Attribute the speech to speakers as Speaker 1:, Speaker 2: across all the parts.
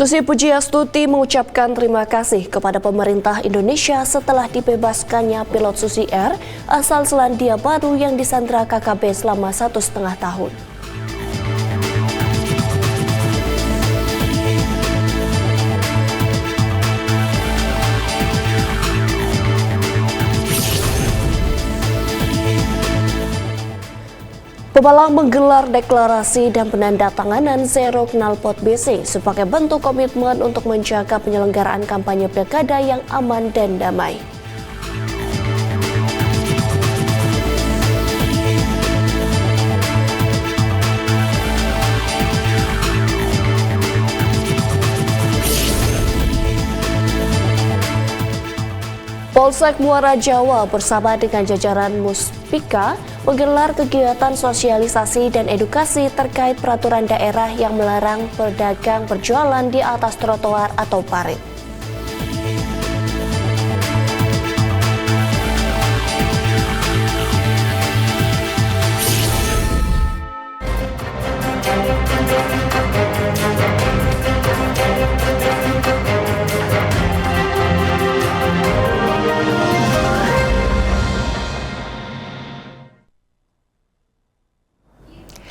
Speaker 1: Susi Pujiastuti mengucapkan terima kasih kepada pemerintah Indonesia setelah dibebaskannya pilot Susi Air asal Selandia Baru yang disandra KKB selama 1,5 tahun. Pebalap menggelar deklarasi dan penandatanganan Zero Knalpot BC sebagai bentuk komitmen untuk menjaga penyelenggaraan kampanye pilkada yang aman dan damai. Polsek Muara Jawa bersama dengan jajaran Muspika menggelar kegiatan sosialisasi dan edukasi terkait peraturan daerah yang melarang pedagang berjualan di atas trotoar atau parit.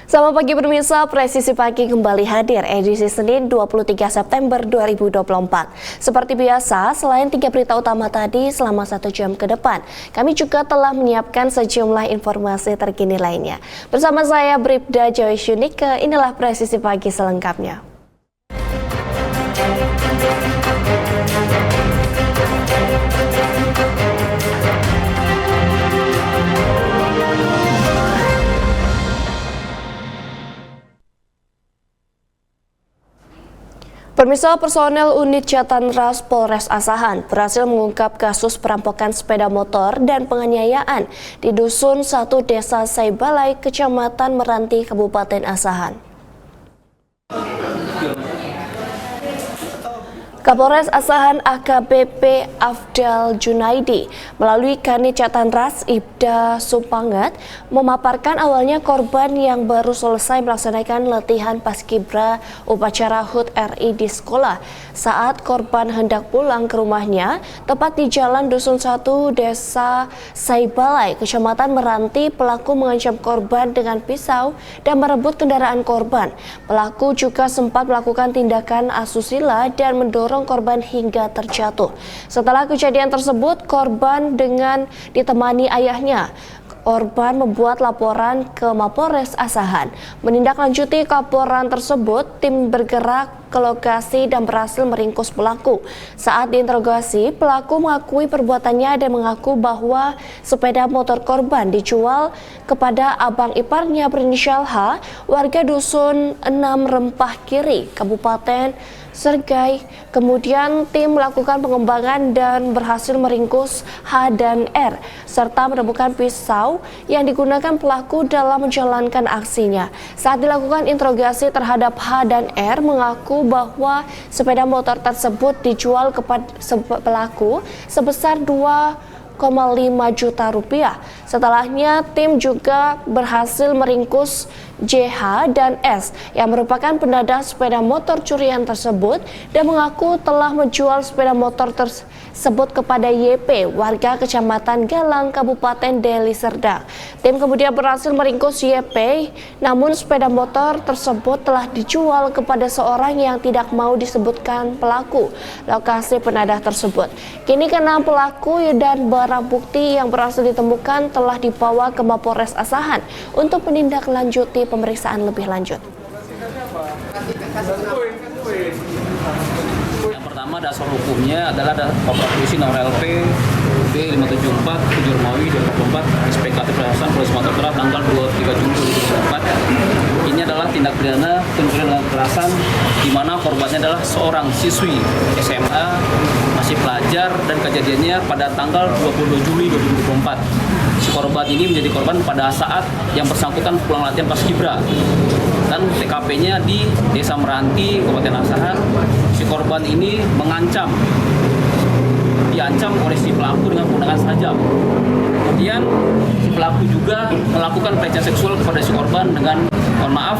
Speaker 1: Selamat pagi pemirsa, Presisi Pagi kembali hadir edisi Senin 23 September 2024. Seperti biasa, selain 3 berita utama tadi selama 1 jam ke depan, kami juga telah menyiapkan sejumlah informasi terkini lainnya. Bersama saya Bribda Joyce Yunike, inilah Presisi Pagi selengkapnya. Pemirsa, personel unit Jatanras Polres Asahan berhasil mengungkap kasus perampokan sepeda motor dan penganiayaan di Dusun 1 Desa Saibalai, Kecamatan Meranti, Kabupaten Asahan. Kapolres Asahan AKBP Afdal Junaidi melalui Kanit Jatanras Ibda Supangat memaparkan awalnya korban yang baru selesai melaksanakan latihan paskibra upacara HUT RI di sekolah saat korban hendak pulang ke rumahnya tepat di Jalan Dusun 1 Desa Saibalai, Kecamatan Meranti. Pelaku mengancam korban dengan pisau dan merebut kendaraan korban. Pelaku juga sempat melakukan tindakan asusila dan mendorong korban hingga terjatuh. Setelah kejadian tersebut, korban dengan ditemani ayahnya, korban membuat laporan ke Mapolres Asahan. Menindaklanjuti laporan tersebut, tim bergerak ke lokasi dan berhasil meringkus pelaku. Saat diinterogasi, pelaku mengakui perbuatannya dan mengaku bahwa sepeda motor korban dijual kepada abang iparnya berinisial H, warga Dusun 6 Rempah Kiri, Kabupaten Sergai. Kemudian tim melakukan pengembangan dan berhasil meringkus H dan R serta menemukan pisau yang digunakan pelaku dalam menjalankan aksinya. Saat dilakukan interogasi terhadap H dan R mengaku bahwa sepeda motor tersebut dijual kepada pelaku sebesar 2,5 juta rupiah. Setelahnya tim juga berhasil meringkus JH dan S yang merupakan penadah sepeda motor curian tersebut dan mengaku telah menjual sepeda motor tersebut kepada YP, warga Kecamatan Galang, Kabupaten Deli Serdang. Tim kemudian berhasil meringkus YP, namun sepeda motor tersebut telah dijual kepada seorang yang tidak mau disebutkan pelaku lokasi penadah tersebut. Kini keenam pelaku dan barang bukti yang berhasil ditemukan telah dibawa ke Mapolres Asahan untuk menindaklanjuti pemeriksaan lebih lanjut.
Speaker 2: Yang pertama, dasar hukumnya adalah Bapak Polisi nomor LP B574 7 Romawi 2024 SPKT Pelayasan Polres Sumatera Utara tanggal 23 Juli 2024. Ini adalah tindak pidana pencurian kekerasan di mana korbannya adalah seorang siswi SMA masih pelajar dan kejadiannya pada tanggal 22 Juli 2024. Si korban ini menjadi korban pada saat yang bersangkutan pulang latihan paskibra dan TKP-nya di Desa Meranti, Kabupaten Asahan. Si korban ini mengancam diancam oleh si pelaku dengan menggunakan sajam. Kemudian si pelaku juga melakukan pelecehan seksual kepada si korban dengan, mohon maaf,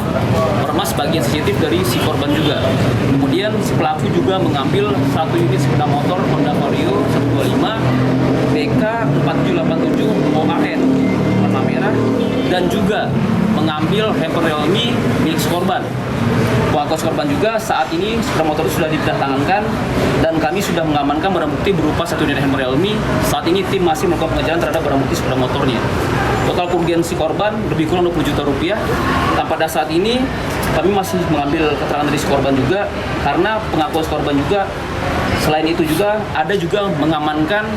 Speaker 2: meremas bagian sensitif dari si korban juga. Kemudian si pelaku juga mengambil 1 unit sepeda motor Honda Vario 125 BK 4787 OAN warna merah, dan juga mengambil handphone Realme milik si korban. Uang kos korban juga saat ini sepeda motor sudah ditangankan dan kami sudah mengamankan barang bukti berupa 1 unit handphone Realme. Saat ini tim masih melakukan pengejaran terhadap barang bukti sepeda motornya. Total kerugian si korban lebih kurang 20 juta rupiah. Dan pada saat ini kami masih mengambil keterangan dari si korban juga, karena pengakuan si korban juga selain itu juga ada juga mengamankan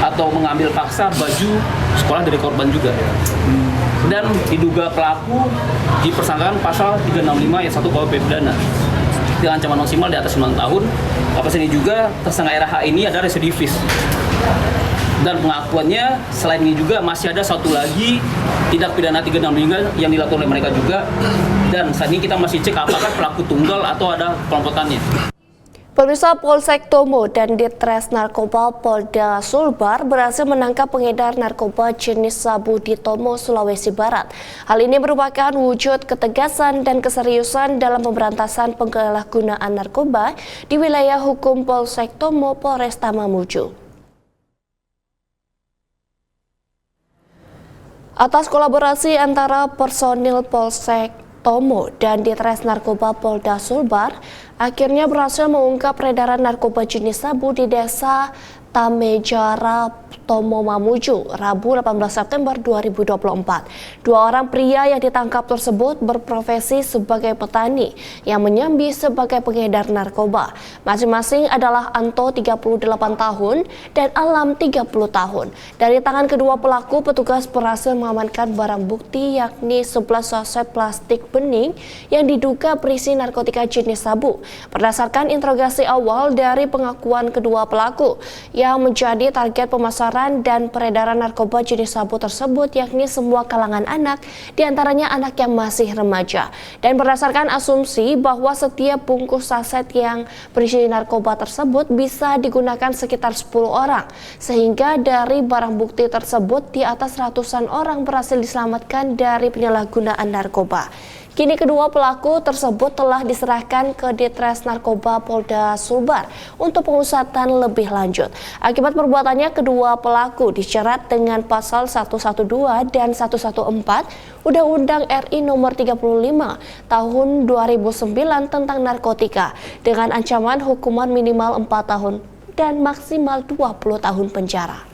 Speaker 2: atau mengambil paksa baju sekolah dari korban juga. Dan diduga pelaku dipersangkakan pasal 365 ayat 1 KUHP pidana dengan ancaman maksimal di atas 9 tahun. Apa ini juga tersangka RH ini adalah residivis. Dan pengakuannya selain ini juga masih ada satu lagi tindak pidana 365 yang dilakukan oleh mereka juga. Dan saat ini kita masih cek apakah pelaku tunggal atau ada kelompokannya.
Speaker 1: Pemirsa, Polsek Tomo dan Ditres Narkoba Polda Sulbar berhasil menangkap pengedar narkoba jenis sabu di Tomo, Sulawesi Barat. Hal ini merupakan wujud ketegasan dan keseriusan dalam pemberantasan penyalahgunaan narkoba di wilayah hukum Polsek Tomo, Polresta Mamuju. Atas kolaborasi antara personil Polsek Tomo dan Ditres Narkoba Polda Sulbar, akhirnya berhasil mengungkap peredaran narkoba jenis sabu di desa Tamejara, Tomo Mamuju, Rabu 18 September 2024. 2 orang pria yang ditangkap tersebut berprofesi sebagai petani yang menyambi sebagai pengedar narkoba. Masing-masing adalah Anto 38 tahun dan Alam 30 tahun. Dari tangan kedua pelaku, petugas berhasil mengamankan barang bukti yakni 11 saset plastik bening yang diduga berisi narkotika jenis sabu. Berdasarkan interogasi awal dari pengakuan kedua pelaku, yang menjadi target pemasaran dan peredaran narkoba jenis sabu tersebut yakni semua kalangan anak, diantaranya anak yang masih remaja. Dan berdasarkan asumsi bahwa setiap bungkus saset yang berisi narkoba tersebut bisa digunakan sekitar 10 orang, sehingga dari barang bukti tersebut di atas ratusan orang berhasil diselamatkan dari penyalahgunaan narkoba. Kini kedua pelaku tersebut telah diserahkan ke Ditres Narkoba Polda Sulbar untuk pengusatan lebih lanjut. Akibat perbuatannya, kedua pelaku dijerat dengan pasal 112 dan 114 Undang-Undang RI Nomor 35 Tahun 2009 tentang narkotika dengan ancaman hukuman minimal 4 tahun dan maksimal 20 tahun penjara.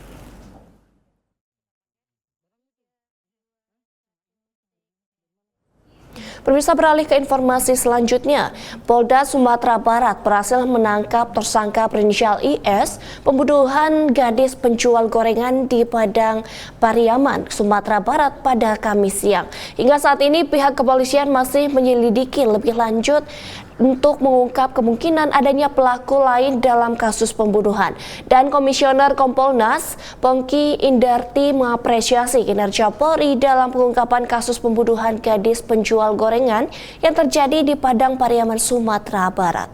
Speaker 1: Pemirsa, beralih ke informasi selanjutnya, Polda Sumatera Barat berhasil menangkap tersangka berinisial IS pembunuhan gadis penjual gorengan di Padang Pariaman, Sumatera Barat pada Kamis siang. Hingga saat ini pihak kepolisian masih menyelidiki lebih lanjut untuk mengungkap kemungkinan adanya pelaku lain dalam kasus pembunuhan. Dan Komisioner Kompolnas Pongki Indarti mengapresiasi kinerja Polri dalam pengungkapan kasus pembunuhan gadis penjual gorengan yang terjadi di Padang Pariaman, Sumatera Barat.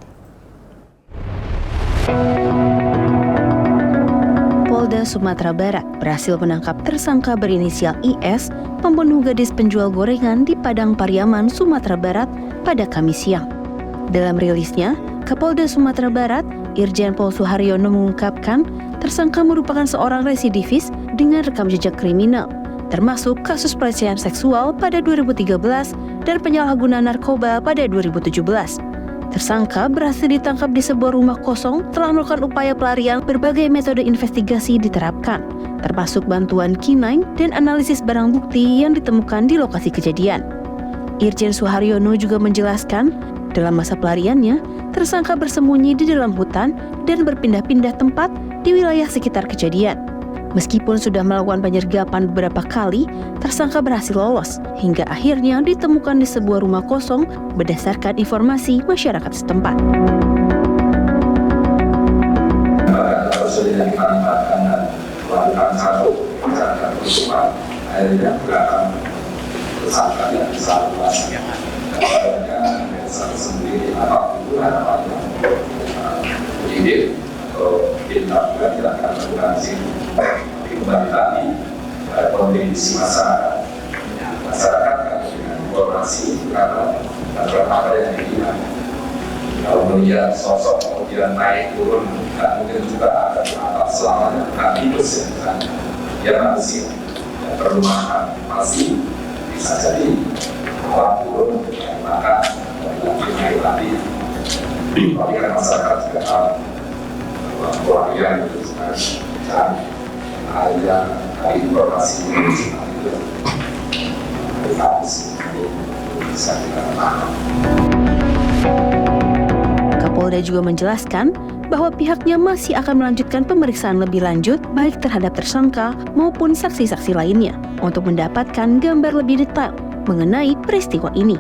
Speaker 3: Polda Sumatera Barat berhasil menangkap tersangka berinisial IS, pembunuh gadis penjual gorengan di Padang Pariaman, Sumatera Barat pada Kamis siang. Dalam rilisnya, Kapolda Sumatera Barat, Irjen Pol Suharyono mengungkapkan tersangka merupakan seorang residivis dengan rekam jejak kriminal, termasuk kasus pelecehan seksual pada 2013 dan penyalahgunaan narkoba pada 2017. Tersangka berhasil ditangkap di sebuah rumah kosong setelah melakukan upaya pelarian. Berbagai metode investigasi diterapkan, termasuk bantuan K9 dan analisis barang bukti yang ditemukan di lokasi kejadian. Irjen Suharyono juga menjelaskan, dalam masa pelariannya, tersangka bersembunyi di dalam hutan dan berpindah-pindah tempat di wilayah sekitar kejadian. Meskipun sudah melakukan penyergapan beberapa kali, tersangka berhasil lolos hingga akhirnya ditemukan di sebuah rumah kosong berdasarkan informasi masyarakat setempat.
Speaker 4: sendiri apa penyidik atau kita juga tidak akan melakukan situ. Tapi kembali tadi pada kondisi masyarakat dengan informasi karena apa yang dibilang. Kalau melihat sosok kemudian naik turun, dan mungkin juga akan atas selamanya bukan hidup ya, dia manusia yang perlu makan, pasti bisa jadi orang turun maka naik tadi. Tapi kan masyarakat juga tahu bahwa yang itu dan ada informasi itu harus bisa kita paham.
Speaker 3: Kapolda juga menjelaskan bahwa pihaknya masih akan melanjutkan pemeriksaan lebih lanjut baik terhadap tersangka maupun saksi-saksi lainnya untuk mendapatkan gambar lebih detail mengenai peristiwa ini.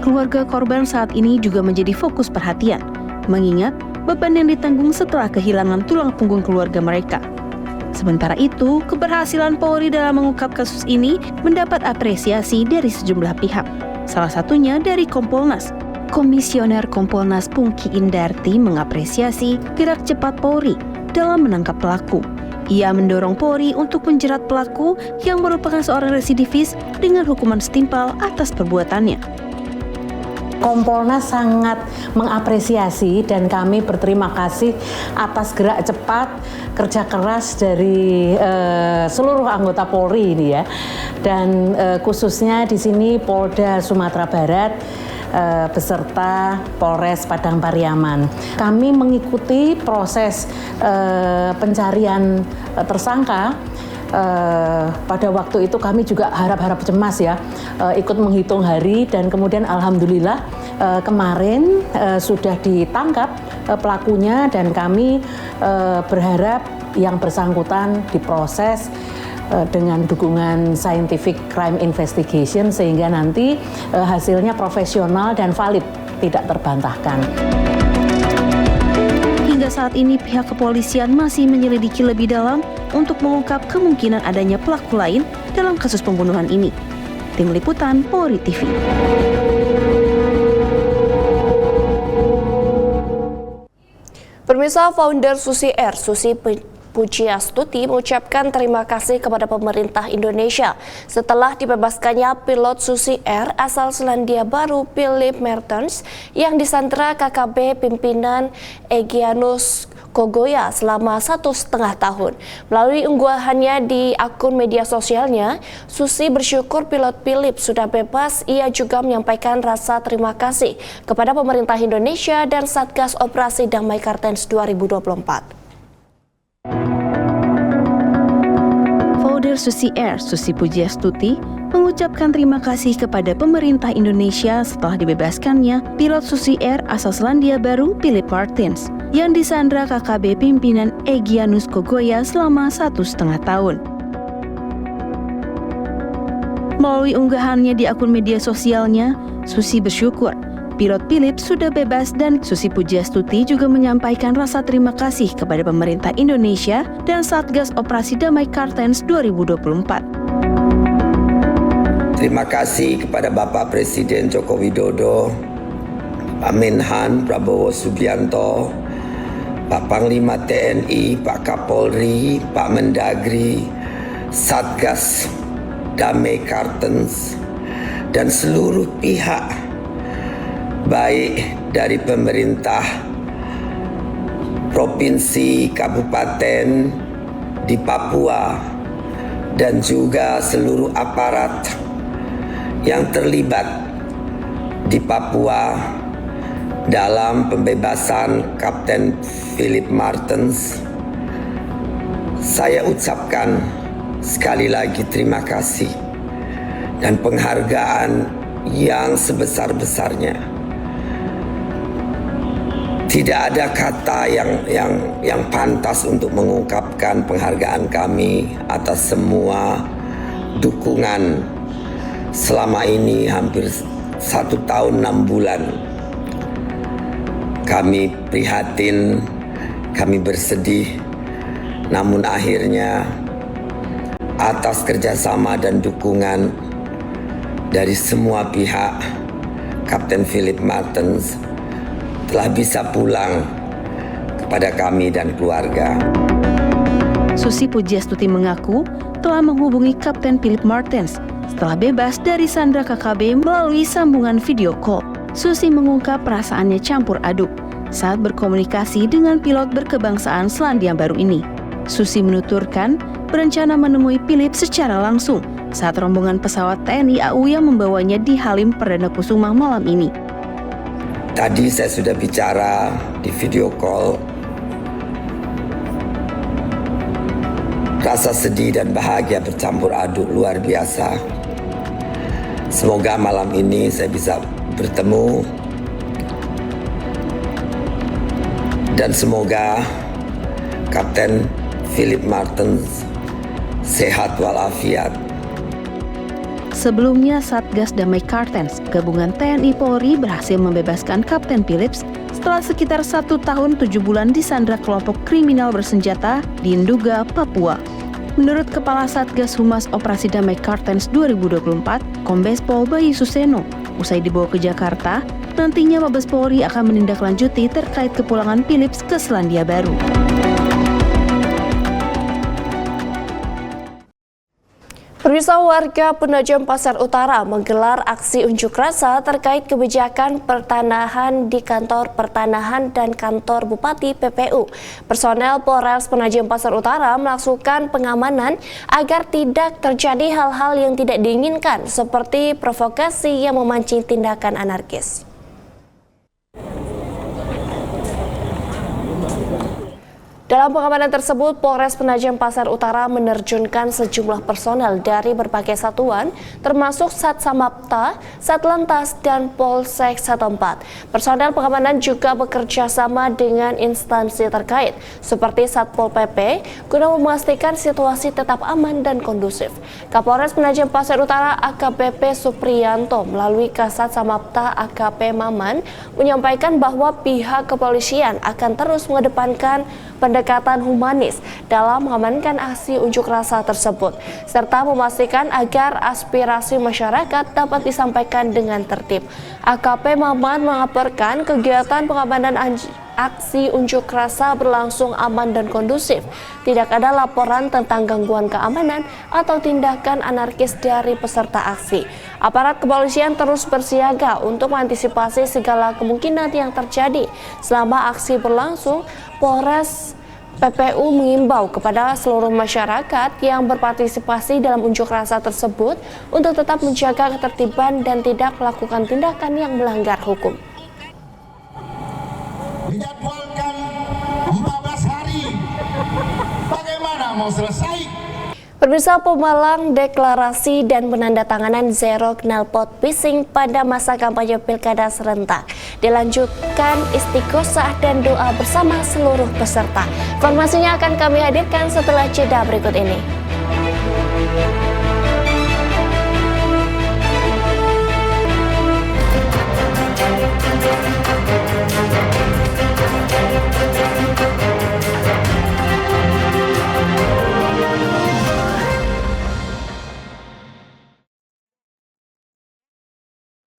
Speaker 3: Keluarga korban saat ini juga menjadi fokus perhatian, mengingat beban yang ditanggung setelah kehilangan tulang punggung keluarga mereka. Sementara itu, keberhasilan Polri dalam mengungkap kasus ini mendapat apresiasi dari sejumlah pihak, salah satunya dari Kompolnas. Komisioner Kompolnas Pungki Indarti mengapresiasi gerak cepat Polri dalam menangkap pelaku. Ia mendorong Polri untuk menjerat pelaku yang merupakan seorang residivis dengan hukuman setimpal atas perbuatannya.
Speaker 5: Kompolnas sangat mengapresiasi dan kami berterima kasih atas gerak cepat, kerja keras dari seluruh anggota Polri ini ya. Dan khususnya di sini Polda Sumatera Barat beserta Polres Padang Pariaman. Kami mengikuti proses pencarian tersangka. Pada waktu itu kami juga harap-harap cemas ya, ikut menghitung hari dan kemudian alhamdulillah kemarin sudah ditangkap pelakunya dan kami berharap yang bersangkutan diproses dengan dukungan scientific crime investigation sehingga nanti hasilnya profesional dan valid, tidak terbantahkan.
Speaker 3: Hingga saat ini pihak kepolisian masih menyelidiki lebih dalam untuk mengungkap kemungkinan adanya pelaku lain dalam kasus pembunuhan ini. Tim Liputan Polri TV.
Speaker 1: Pemirsa, founder Susi Air, Susi Pujiastuti mengucapkan terima kasih kepada pemerintah Indonesia setelah dibebaskannya pilot Susi Air asal Selandia Baru Philip Mertens yang disandera KKB pimpinan Egyanus Kogoya selama 1,5 tahun. Melalui unggahannya di akun media sosialnya, Susi bersyukur pilot Philip sudah bebas. Ia juga menyampaikan rasa terima kasih kepada pemerintah Indonesia dan Satgas Operasi Damai Kartens 2024.
Speaker 3: Founder Susi Air, Susi Pujiastuti, mengucapkan terima kasih kepada pemerintah Indonesia setelah dibebaskannya pilot Susi Air asal Selandia Baru Philip Martins yang disandra KKB pimpinan Egyanus Kogoya selama 1,5 tahun. Melalui unggahannya di akun media sosialnya, Susi bersyukur pilot Philip sudah bebas dan Susi Pujiastuti juga menyampaikan rasa terima kasih kepada pemerintah Indonesia dan Satgas Operasi Damai Kartens 2024.
Speaker 6: Terima kasih kepada Bapak Presiden Joko Widodo, Pak Menhan Prabowo Subianto, Pak Panglima TNI, Pak Kapolri, Pak Mendagri, Satgas Damai Kartens, dan seluruh pihak baik dari pemerintah provinsi, kabupaten di Papua dan juga seluruh aparat yang terlibat di Papua dalam pembebasan Kapten Philip Martens. Saya ucapkan sekali lagi terima kasih dan penghargaan yang sebesar-besarnya. Tidak ada kata yang pantas untuk mengungkapkan penghargaan kami atas semua dukungan selama ini hampir 1 tahun 6 bulan. Kami prihatin, kami bersedih, namun akhirnya atas kerjasama dan dukungan dari semua pihak, Kapten Philip Martens telah bisa pulang kepada kami dan keluarga.
Speaker 3: Susi Pujiastuti mengaku telah menghubungi Kapten Philip Martens setelah bebas dari sandra KKB melalui sambungan video call. Susi mengungkap perasaannya campur aduk saat berkomunikasi dengan pilot berkebangsaan Selandia Baru ini. Susi menuturkan berencana menemui Philip secara langsung saat rombongan pesawat TNI AU yang membawanya di Halim Perdana Kusuma malam ini.
Speaker 6: Tadi saya sudah bicara di video call. Rasa sedih dan bahagia bercampur aduk luar biasa. Semoga malam ini saya bisa bertemu dan semoga Kapten Philip Martens sehat walafiat.
Speaker 3: Sebelumnya, Satgas Damai Kartens, gabungan TNI Polri berhasil membebaskan Kapten Philips setelah sekitar 1 tahun 7 bulan disandra kelompok kriminal bersenjata di Nduga, Papua. Menurut Kepala Satgas Humas Operasi Damai Kartens 2024, Kombes Pol Bayu Suseno, usai dibawa ke Jakarta, nantinya Mabes Polri akan menindaklanjuti terkait kepulangan Philips ke Selandia Baru.
Speaker 1: Pemirsa, warga Penajam Pasar Utara menggelar aksi unjuk rasa terkait kebijakan pertanahan di kantor pertanahan dan kantor Bupati PPU. Personel Polres Penajam Pasar Utara melakukan pengamanan agar tidak terjadi hal-hal yang tidak diinginkan seperti provokasi yang memancing tindakan anarkis. Dalam pengamanan tersebut, Polres Penajam Pasar Utara menerjunkan sejumlah personel dari berbagai satuan, termasuk Sat Samapta, Satlantas, dan Polsek setempat. Personel pengamanan juga bekerja sama dengan instansi terkait, seperti Satpol PP, guna memastikan situasi tetap aman dan kondusif. Kapolres Penajam Pasar Utara AKBP Supriyanto melalui Kasat Samapta AKP Maman menyampaikan bahwa pihak kepolisian akan terus mengedepankan pendekatan humanis dalam mengamankan aksi unjuk rasa tersebut, serta memastikan agar aspirasi masyarakat dapat disampaikan dengan tertib. AKP Maman mengabarkan kegiatan pengamanan aksi unjuk rasa berlangsung aman dan kondusif. Tidak ada laporan tentang gangguan keamanan atau tindakan anarkis dari peserta aksi. Aparat kepolisian terus bersiaga untuk mengantisipasi segala kemungkinan yang terjadi. Selama aksi berlangsung, Polres PPU mengimbau kepada seluruh masyarakat yang berpartisipasi dalam unjuk rasa tersebut untuk tetap menjaga ketertiban dan tidak melakukan tindakan yang melanggar hukum.
Speaker 7: Dijadwalkan 14 hari, bagaimana mau selesai?
Speaker 1: Pemirsa, pemalang deklarasi dan penandatanganan zero knalpot bising pada masa kampanye pilkada serentak dilanjutkan istighosah dan doa bersama seluruh peserta. Informasinya akan kami hadirkan setelah jeda berikut ini.